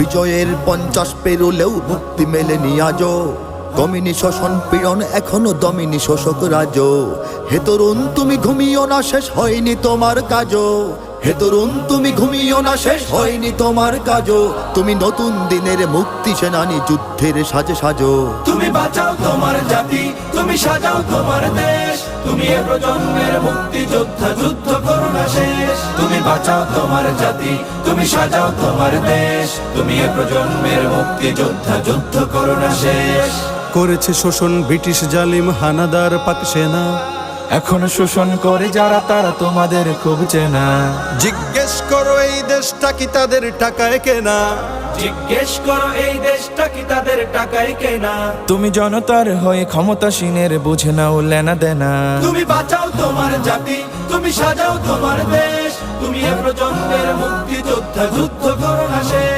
বিজয়ের 50 পেরোলেও মুক্তি মেলেনি আজও। দমিনী শোষণ পীড়ন এখনো দমিনী শোষক রাজ। হে তরুণ তুমি ঘুমিও না, শেষ হয়নি তোমার কাজও। হে তরুণ তুমি ঘুমিও না, শেষ হয়নি তোমার কাজও। তুমি নতুন দিনের মুক্তি সেনানী, যুদ্ধের সাজে সাজো। তুমি বাঁচাও তোমার জাতি, তুমি সাজাও তোমার দেশ। তুমি এ প্রজন্মের মুক্তি যোদ্ধা, যুদ্ধ করো না শেষ। তুমি বাঁচাও তোমার জাতি, তুমি সাজাও তোমার দেশ। তুমি এ প্রজন্মের মুক্তি যোদ্ধা, যুদ্ধ করো না শেষ। করেছে শোষণ ব্রিটিশ জালিম হানাদার পাক সেনা। এখনো শোষণ করে যারা, তারা তোমাদের খুব চেনা। জিজ্ঞেস করো এই দেশটা কি তাদের টাকায় কেনা। জিজ্ঞেস করো এই দেশটা কি তাদের টাকায় কেনা। তুমি জনতার হয়ে ক্ষমতাসীনের বুঝে নাও লেনা দেনা। তুমি বাঁচাও তোমার জাতি, তুমি সাজাও তোমার দেশ। তুমি এ প্রজন্মের মুক্তি যোদ্ধা, যুদ্ধ করো না শেষ।